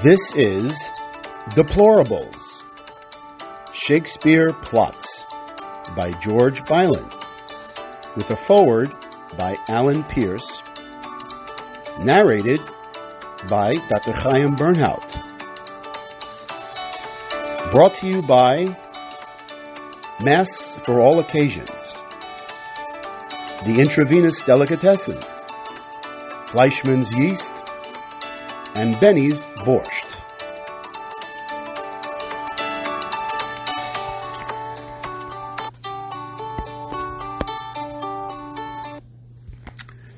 This is Deplorables, Shakespeare Plotz by George Bylan, with a foreword by Alan Pearce, narrated by Dr. Chaim Bernhout. Brought to you by Masks for All Occasions, The Intravenous Delicatessen, Fleischmann's Yeast, and Benny's Borscht.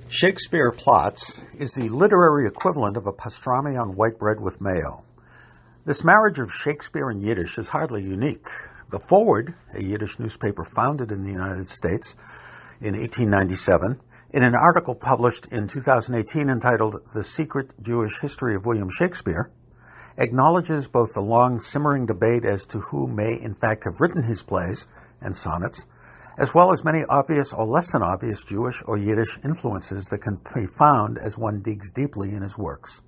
Shakespeare Plotz is the literary equivalent of a pastrami on white bread with mayo. This marriage of Shakespeare and Yiddish is hardly unique. The Forward, a Yiddish newspaper founded in the United States in 1897, in an article published in 2018 entitled The Secret Jewish History of William Shakespeare, acknowledges both the long simmering debate as to who may in fact have written his plays and sonnets, as well as many obvious or less than obvious Jewish or Yiddish influences that can be found as one digs deeply in his works.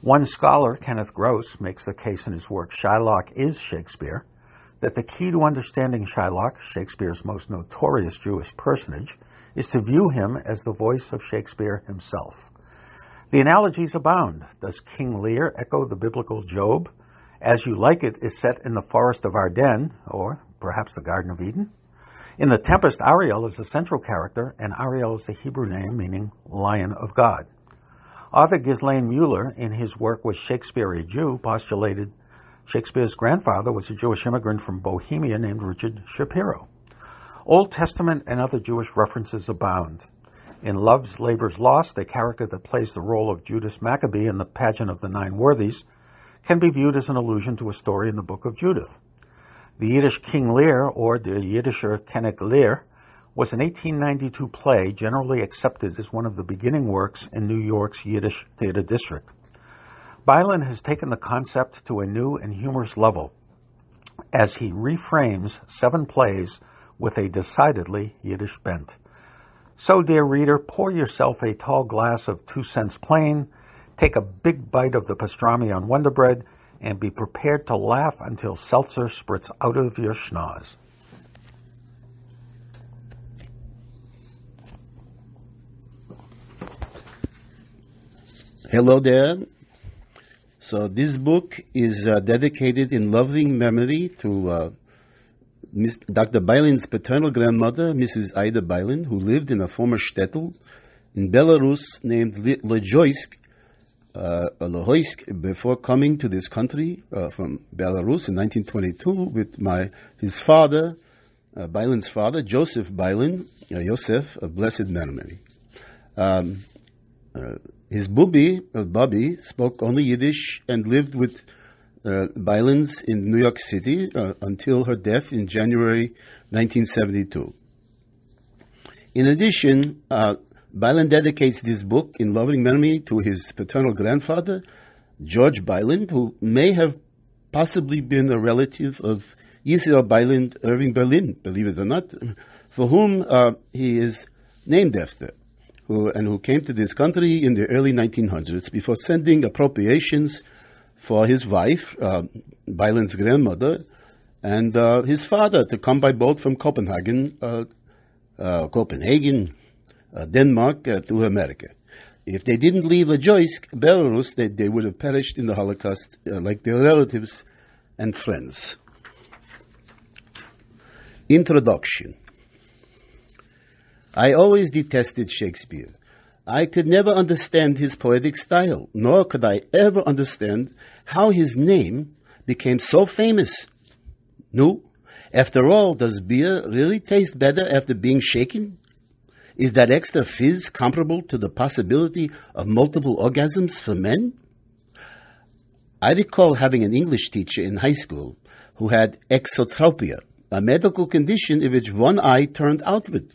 One scholar, Kenneth Gross, makes the case in his work Shylock is Shakespeare, that the key to understanding Shylock, Shakespeare's most notorious Jewish personage, is to view him as the voice of Shakespeare himself. The analogies abound. Does King Lear echo the biblical Job? As You Like It is set in the forest of Ardennes, or perhaps the Garden of Eden. In The Tempest, Ariel is the central character, and Ariel is the Hebrew name meaning Lion of God. Arthur Ghislaine Mueller, in his work Was Shakespeare a Jew?, postulated Shakespeare's grandfather was a Jewish immigrant from Bohemia named Richard Shapiro. Old Testament and other Jewish references abound. In Love's Labour's Lost, a character that plays the role of Judas Maccabee in the pageant of the Nine Worthies can be viewed as an allusion to a story in the Book of Judith. The Yiddish King Lear, or Der Jiddischer König Lear, was an 1892 play generally accepted as one of the beginning works in New York's Yiddish theater district. Bylan has taken the concept to a new and humorous level as he reframes 7 plays with a decidedly Yiddish bent. So, dear reader, pour yourself a tall glass of 2 cents plain, take a big bite of the pastrami on Wonder Bread, and be prepared to laugh until seltzer spurts out of your schnoz. Hello there. So this book is dedicated in loving memory to Dr. Bylan's paternal grandmother, Mrs. Ida Bylan, who lived in a former shtetl in Belarus named Lojoysk, before coming to this country from Belarus in 1922 with his father, Bylan's father, Joseph Bylan, Yosef, of blessed memory. His Bobby, spoke only Yiddish and lived with Bylan's in New York City until her death in January 1972. In addition, Bylan dedicates this book in loving memory to his paternal grandfather, George Bylan, who may have possibly been a relative of Yisrael Bylan, Irving Berlin, believe it or not, for whom he is named after, who came to this country in the early 1900s before sending appropriations for his wife, Bylan's grandmother, and his father to come by boat from Copenhagen, Denmark, to America. If they didn't leave Lojoysk, Belarus, they would have perished in the Holocaust like their relatives and friends. Introduction. I always detested Shakespeare. I could never understand his poetic style, nor could I ever understand how his name became so famous. No, after all, does beer really taste better after being shaken? Is that extra fizz comparable to the possibility of multiple orgasms for men? I recall having an English teacher in high school who had exotropia, a medical condition in which one eye turned outward.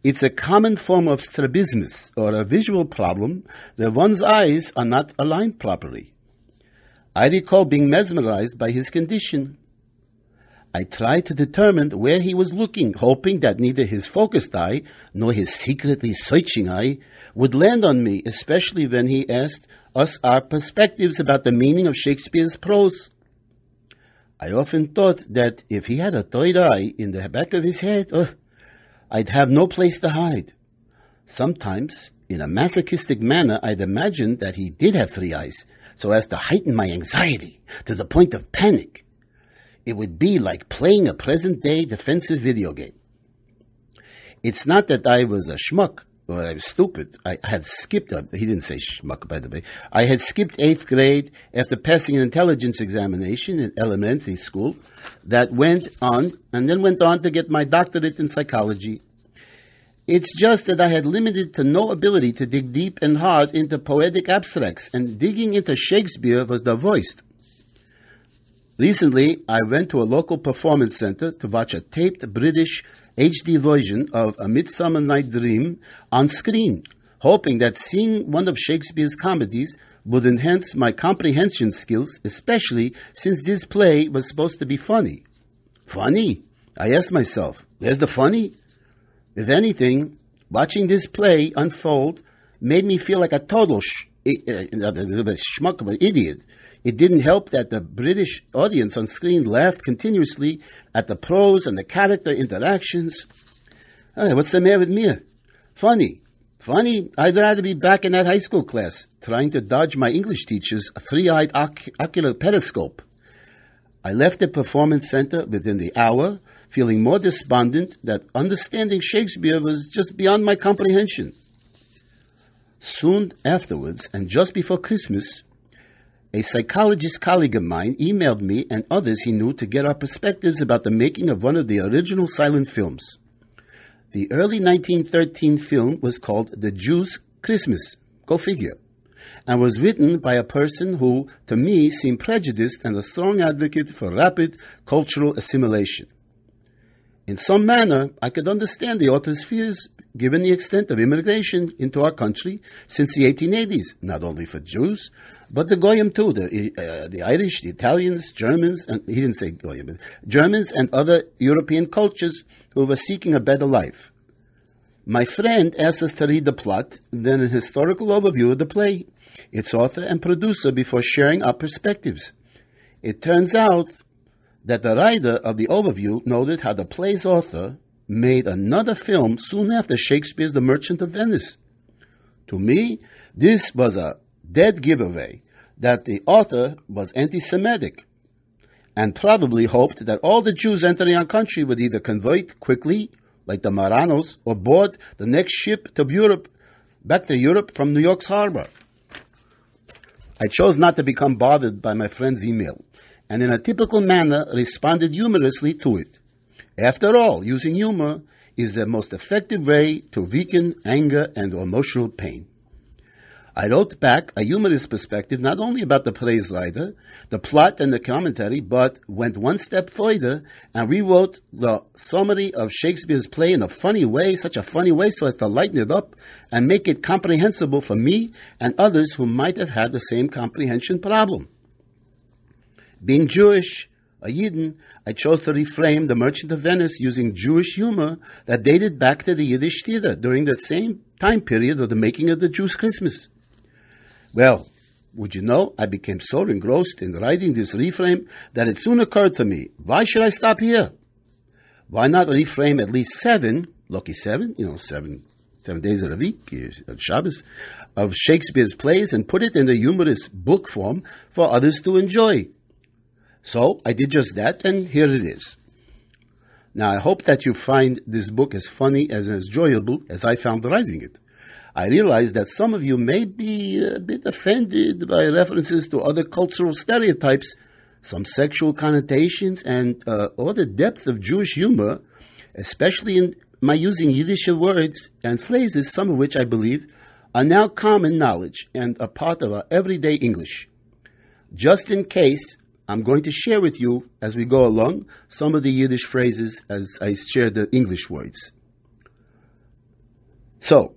It's a common form of strabismus, or a visual problem where one's eyes are not aligned properly. I recall being mesmerized by his condition. I tried to determine where he was looking, hoping that neither his focused eye nor his secretly searching eye would land on me, especially when he asked, us our perspectives about the meaning of Shakespeare's prose. I often thought that if he had a third eye in the back of his head, I'd have no place to hide. Sometimes, in a masochistic manner, I'd imagined that he did have three eyes, so as to heighten my anxiety to the point of panic. It would be like playing a present-day defensive video game. It's not that I was a schmuck, or I was stupid. I had skipped, he didn't say schmuck, by the way. I had skipped 8th grade after passing an intelligence examination in elementary school that went on to get my doctorate in psychology. It's just that I had limited to no ability to dig deep and hard into poetic abstracts, and digging into Shakespeare was the worst. Recently, I went to a local performance center to watch a taped British HD version of A Midsummer Night's Dream on screen, hoping that seeing one of Shakespeare's comedies would enhance my comprehension skills, especially since this play was supposed to be funny. Funny? I asked myself, where's the funny? If anything, watching this play unfold made me feel like a total schmuck of an idiot. It didn't help that the British audience on screen laughed continuously at the prose and the character interactions. What's the matter with me? Funny. Funny? I'd rather be back in that high school class, trying to dodge my English teacher's three-eyed ocular periscope. I left the performance center within the hour, feeling more despondent that understanding Shakespeare was just beyond my comprehension. Soon afterwards, and just before Christmas, a psychologist colleague of mine emailed me and others he knew to get our perspectives about the making of one of the original silent films. The early 1913 film was called The Jew's Christmas, go figure, and was written by a person who, to me, seemed prejudiced and a strong advocate for rapid cultural assimilation. In some manner, I could understand the author's fears, given the extent of immigration into our country since the 1880s, not only for Jews, but the Goyim too, the Irish, the Italians, Germans, and he didn't say Goyim, but Germans and other European cultures who were seeking a better life. My friend asked us to read the plot, then a historical overview of the play, its author and producer before sharing our perspectives. It turns out that the writer of the overview noted how the play's author made another film soon after Shakespeare's The Merchant of Venice. To me, this was a dead giveaway that the author was anti-Semitic and probably hoped that all the Jews entering our country would either convert quickly, like the Marranos, or board the next ship to Europe, back to Europe from New York's harbor. I chose not to become bothered by my friend's email, and in a typical manner responded humorously to it. After all, using humor is the most effective way to weaken anger and emotional pain. I wrote back a humorous perspective not only about the play's writer, the plot and the commentary, but went one step further and rewrote the summary of Shakespeare's play in a funny way, such a funny way so as to lighten it up and make it comprehensible for me and others who might have had the same comprehension problem. Being Jewish, a Yidden, I chose to reframe The Merchant of Venice using Jewish humor that dated back to the Yiddish theater during that same time period of the making of the Jew's Christmas. Well, would you know, I became so engrossed in writing this reframe that it soon occurred to me, why should I stop here? Why not reframe at least lucky seven days of the week, Shabbos, of Shakespeare's plays and put it in the humorous book form for others to enjoy? So I did just that, and here it is. Now, I hope that you find this book as funny and as enjoyable as I found writing it. I realize that some of you may be a bit offended by references to other cultural stereotypes, some sexual connotations, and all the depth of Jewish humor, especially in my using Yiddish words and phrases, some of which I believe are now common knowledge and a part of our everyday English. Just in case, I'm going to share with you, as we go along, some of the Yiddish phrases as I share the English words. So,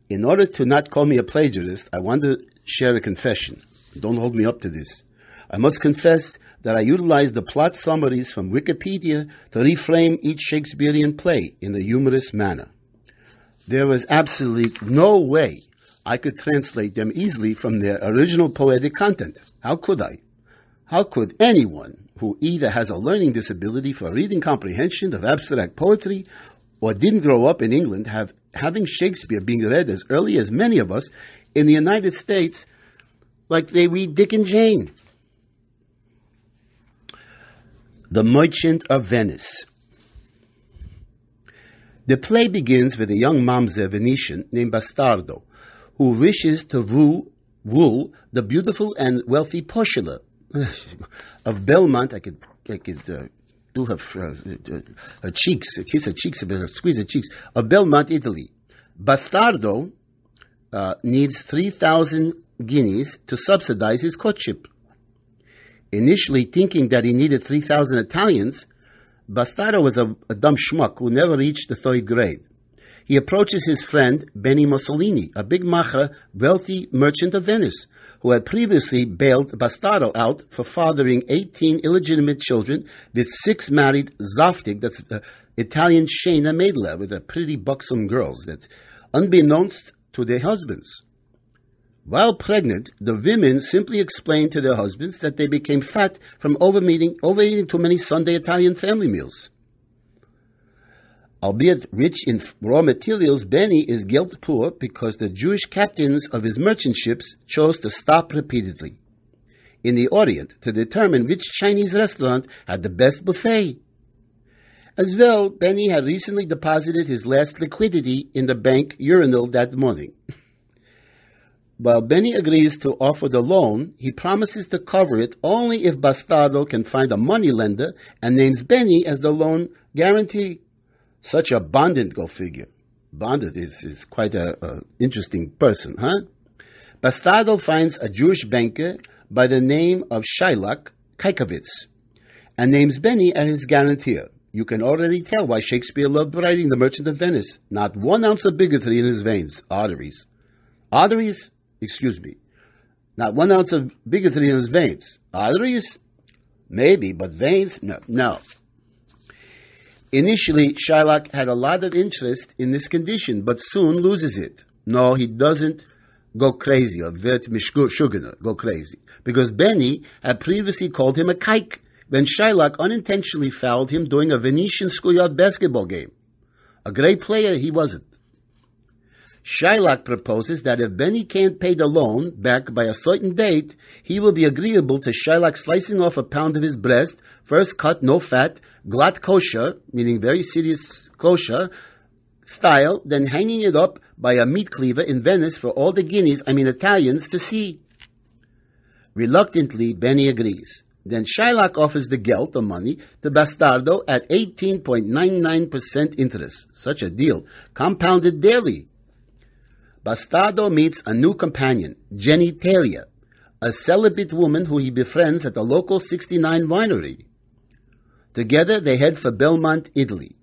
in order to not call me a plagiarist, I want to share a confession. Don't hold me up to this. I must confess that I utilized the plot summaries from Wikipedia to reframe each Shakespearean play in a humorous manner. There was absolutely no way I could translate them easily from their original poetic content. How could I? How could anyone who either has a learning disability for reading comprehension of abstract poetry or didn't grow up in England having Shakespeare being read as early as many of us in the United States like they read Dick and Jane? The Merchant of Venice. The play begins with a young mamzer Venetian named Bastardo, who wishes to woo the beautiful and wealthy Postula of Belmont. I could do her cheeks, kiss her cheeks a bit, squeeze her cheeks, of Belmont, Italy. Bastardo needs 3,000 guineas to subsidize his courtship. Initially thinking that he needed 3,000 Italians, Bastardo was a dumb schmuck who never reached the 3rd grade. He approaches his friend Benny Mussolini, a big macher, wealthy merchant of Venice, who had previously bailed Bastardo out for fathering 18 illegitimate children with 6 married Zaftig, that's Italian Shayna Maidler, with pretty buxom girls, that unbeknownst to their husbands. While pregnant, the women simply explained to their husbands that they became fat from overeating too many Sunday Italian family meals. Albeit rich in raw materials, Benny is guilt poor because the Jewish captains of his merchant ships chose to stop repeatedly in the Orient to determine which Chinese restaurant had the best buffet. As well, Benny had recently deposited his last liquidity in the bank urinal that morning. While Benny agrees to offer the loan, he promises to cover it only if Bastardo can find a moneylender and names Benny as the loan guarantee. Such a Bondant, go figure. Bondant is quite a interesting person, huh? Bastardo finds a Jewish banker by the name of Shylock Kaikovitz and names Benny as his guarantor. You can already tell why Shakespeare loved writing The Merchant of Venice. Not 1 ounce of bigotry in his veins. Arteries? Excuse me. Not 1 ounce of bigotry in his veins. Arteries? Maybe, but veins? No. Initially, Shylock had a lot of interest in this condition, but soon loses it. No, he doesn't go crazy, or go crazy, because Benny had previously called him a kike when Shylock unintentionally fouled him during a Venetian schoolyard basketball game. A great player he wasn't. Shylock proposes that if Benny can't pay the loan back by a certain date, he will be agreeable to Shylock slicing off a pound of his breast, first cut, no fat, glatt kosher, meaning very serious kosher, style, then hanging it up by a meat cleaver in Venice for all the Italians to see. Reluctantly, Benny agrees. Then Shylock offers the geld, the money, to Bastardo at 18.99% interest. Such a deal, compounded daily. Bastardo meets a new companion, Jenny Teria, a celibate woman who he befriends at the local 69 winery. Together they head for Belmont, Italy.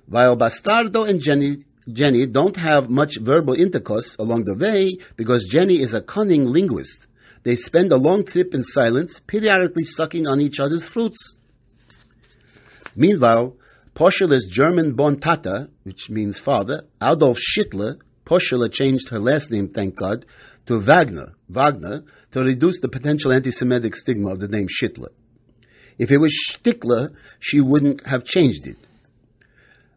While Bastardo and Jenny don't have much verbal intercourse along the way because Jenny is a cunning linguist, they spend a long trip in silence, periodically sucking on each other's fruits. Meanwhile, Postula's German-born Tata, which means father, Adolf Schittler, Postula changed her last name, thank God, to Wagner, to reduce the potential anti-Semitic stigma of the name Schittler. If it was Stickler, she wouldn't have changed it.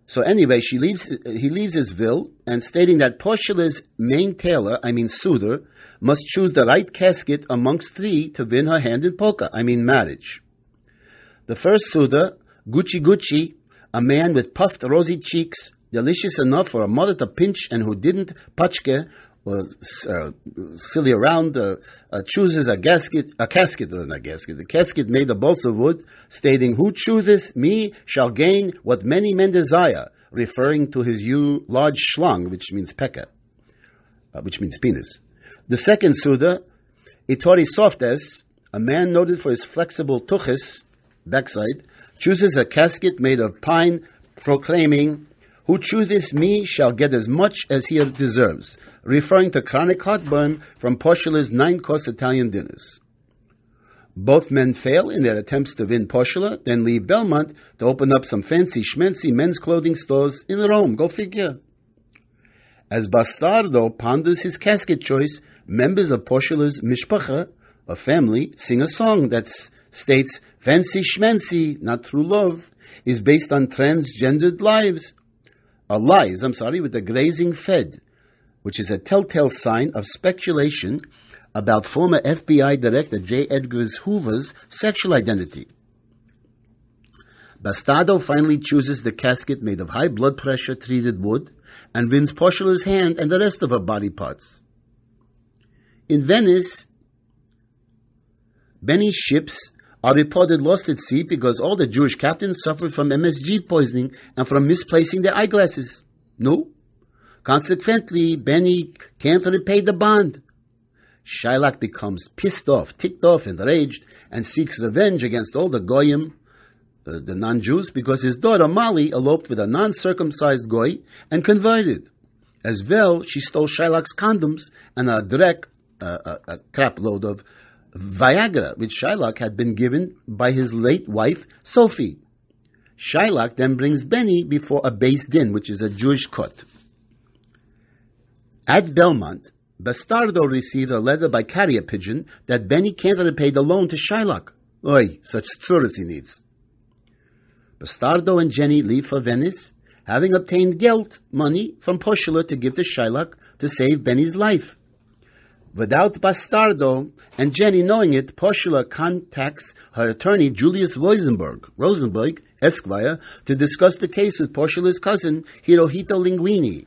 So anyway, he leaves his will, and stating that Postula's main tailor, suitor, must choose the right casket amongst 3 to win her hand in polka, marriage. The first suitor, Gucci, a man with puffed rosy cheeks, delicious enough for a mother to pinch and who didn't pachke or silly around, chooses a casket made of balsa wood, stating, "Who chooses me shall gain what many men desire," referring to his large schlong, which means pekka, which means penis. The second suitor, Itori Softes, a man noted for his flexible tuches, backside, chooses a casket made of pine, proclaiming, "Who chooses me shall get as much as he deserves," referring to chronic heartburn from Postula's 9-course Italian dinners. Both men fail in their attempts to win Postula, then leave Belmont to open up some fancy schmancy men's clothing stores in Rome. Go figure. As Bastardo ponders his casket choice, members of Poshula's mishpacha, a family, sing a song that states, "Fancy schmancy, not true love, is based on transgendered lies, with a grazing fed, which is a telltale sign of speculation about former FBI Director J. Edgar Hoover's sexual identity." Bastardo finally chooses the casket made of high blood pressure treated wood and wins Poshula's hand and the rest of her body parts. In Venice, Benny's ships are reported lost at sea because all the Jewish captains suffered from MSG poisoning and from misplacing their eyeglasses. No. Consequently, Benny can't repay the bond. Shylock becomes pissed off, ticked off, enraged, and seeks revenge against all the Goyim, the non-Jews, because his daughter Molly eloped with a non-circumcised Goy and converted. As well, she stole Shylock's condoms and a crap load of Viagra, which Shylock had been given by his late wife, Sophie. Shylock then brings Benny before a Beis Din, which is a Jewish court. At Belmont, Bastardo received a letter by carrier pigeon that Benny can't repay the loan to Shylock. Oy, such tzuras he needs. Bastardo and Jenny leave for Venice, having obtained geld, money, from Poshula to give to Shylock to save Benny's life. Without Bastardo and Jenny knowing it, Poshula contacts her attorney Julius Rosenberg, Esquire, to discuss the case with Poshula's cousin Hirohito Linguini.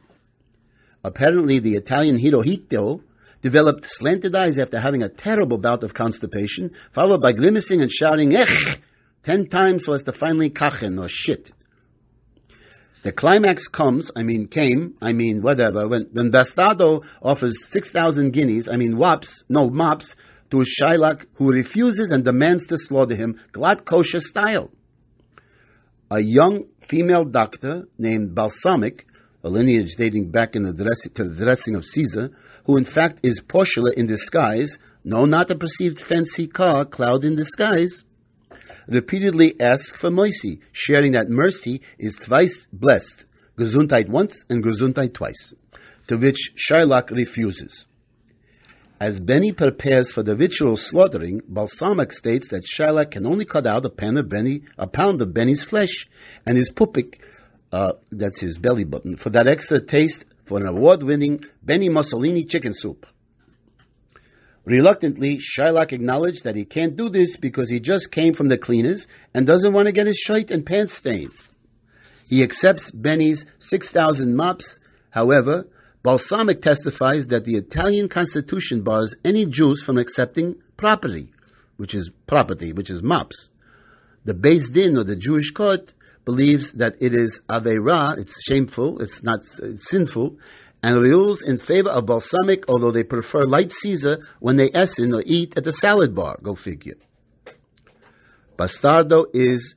Apparently, the Italian Hirohito developed slanted eyes after having a terrible bout of constipation, followed by grimacing and shouting "Ech!" 10 times so as to finally kachen, or shit. The climax came, when Bastardo offers 6,000 guineas, mops, to Shylock, who refuses and demands to slaughter him, glatt kosher style. A young female doctor named Balsamic, a lineage dating back to the dressing of Caesar, who in fact is Poshula in disguise, no, not a perceived fancy car, cloud in disguise, repeatedly asks for mercy, sharing that mercy is twice blessed, Gesundheit once and Gesundheit twice, to which Shylock refuses. As Benny prepares for the ritual slaughtering, Balsamic states that Shylock can only cut out a pound of Benny's flesh, and his pupik, that's his belly button, for that extra taste for an award-winning Benny Mussolini chicken soup. Reluctantly, Shylock acknowledged that he can't do this because he just came from the cleaners and doesn't want to get his shirt and pants stained. He accepts Benny's 6,000 mops. However, Balsamic testifies that the Italian constitution bars any Jews from accepting property, which is mops. The Beis Din, or the Jewish court, believes that it is aveira, it's shameful, it's sinful, and rules in favor of Balsamic, although they prefer light Caesar when they essen or eat at the salad bar. Go figure. Bastardo is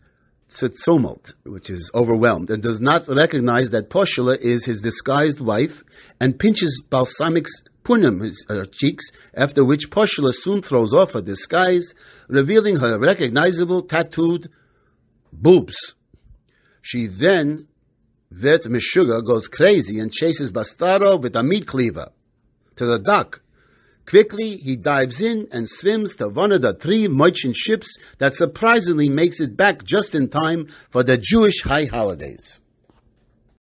tzumult, which is overwhelmed, and does not recognize that Poshula is his disguised wife, and pinches Balsamic's punim, her cheeks, after which Poshula soon throws off her disguise, revealing her recognizable tattooed boobs. She then, Vet Meshuga, goes crazy and chases Bastardo with a meat cleaver to the dock. Quickly, he dives in and swims to one of the 3 merchant ships that surprisingly makes it back just in time for the Jewish high holidays.